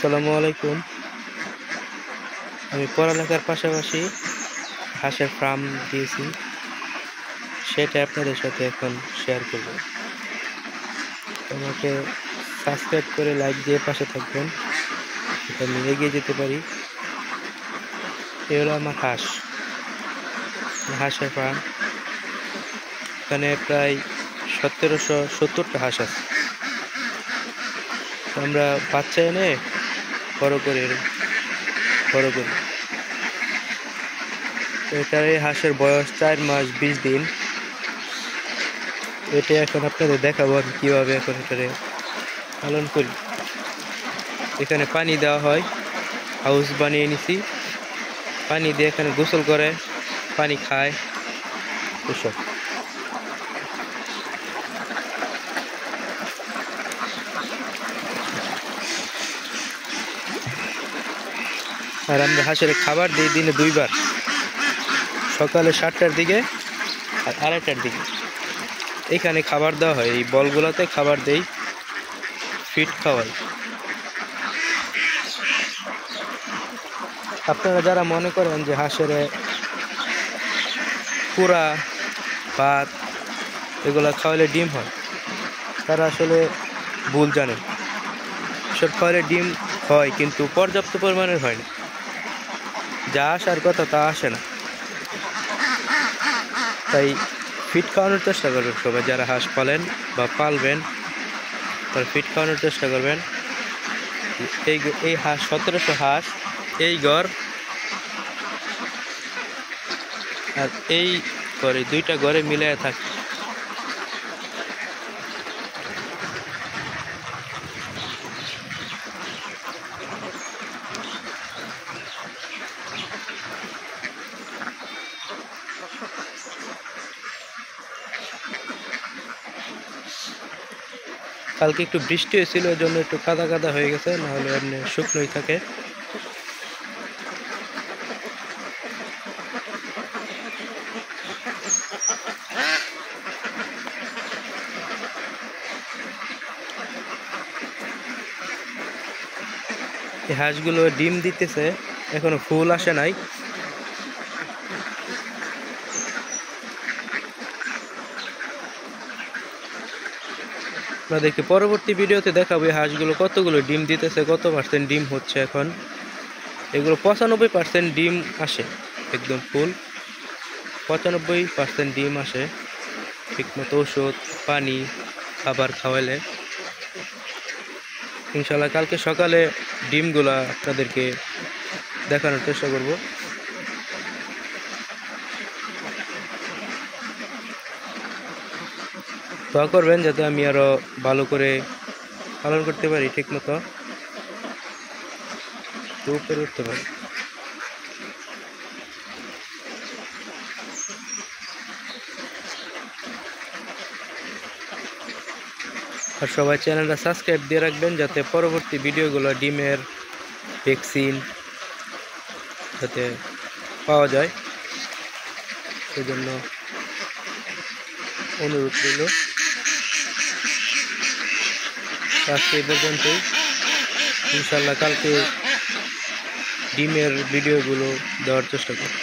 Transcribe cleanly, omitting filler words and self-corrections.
আসসালামু আলাইকুম। আমি পড়ালেখার পাশাপাশি হাঁসের ফার্ম দিয়েছি, সেটা আপনাদের সাথে এখন শেয়ার করব। আমাকে সাবস্ক্রাইব করে লাইক দিয়ে পাশে থাকবেন, এটা আমি এগিয়ে যেতে পারি। এ হলো আমার হাঁসের ফার্ম। এখানে প্রায় 1770টা হাঁস আছে। আমরা বাচ্চা এনে বড় করি। এটার এই হাঁসের বয়স 4 মাস 20 দিন। এটা এখন আপনাদের দেখাবো আমি কীভাবে এখন এটারে পালন করি। এখানে পানি দেওয়া হয়, হাউস বানিয়ে নিছি, পানি দিয়ে এখানে গোসল করে, পানি খায়, এসব। আর আমরা হাঁসের খাবার দিই দিনে 2 বার, সকালে 7টার দিকে আর 2:30টার দিকে। এখানে খাবার দেওয়া হয়, এই বলগুলোতে খাবার দেই, ফিড খাওয়াই। আপনারা যারা মনে করেন যে হাঁসের পুরা ভাত এগুলা খাওয়ালে ডিম হয়, তারা আসলে ভুল জানেন। সব খাওয়ালে ডিম হয়, কিন্তু পর্যাপ্ত পরিমাণের হয় না। যা আসার কথা তা আসে না। তাই ফিড খাওয়ানোর চেষ্টা করবেন সবাই, যারা হাঁস পালেন বা পালবেন তারা ফিড খাওয়ানোর চেষ্টা করবেন। এই হাঁস 1700 হাঁস এই ঘর আর এই ঘরে, 2টা ঘরে মিলিয়ে থাকে। কালকে একটু বৃষ্টি হয়েছিল, ওই জন্য একটু কাদা কাদা হয়ে গেছে, নাহলে এমনি শুকনোই থাকে। এই হাঁসগুলো ডিম দিতেছে, এখনো ফুল আসে নাই। আপনাদেরকে পরবর্তী ভিডিওতে দেখাবো এই হাঁসগুলো কতগুলো ডিম দিতেছে, কত % ডিম হচ্ছে। এখন এগুলো 95% ডিম আসে, একদম ফুল 95% ডিম আসে ঠিকমতো ওষুধ পানি খাবার খাওয়ালে। ইনশাল্লাহ কালকে সকালে ডিমগুলা আপনাদেরকে দেখানোর চেষ্টা করব। দোয়া করবেন যাতে আমি আরো ভালো করে পালন করতে পারি, ঠিকমতো উপরে উঠতে পারি। আর সবাই চ্যানেলটা সাবস্ক্রাইব দিয়ে রাখবেন, যাতে পরবর্তী ভিডিওগুলো ডিমের ভ্যাকসিন যাতে পাওয়া যায়, সেজন্য অনুরোধ রইল। আজকে এই পর্যন্তই। ইনশাল্লাহ কালকে ডিমের ভিডিওগুলো দেওয়ার চেষ্টা করব।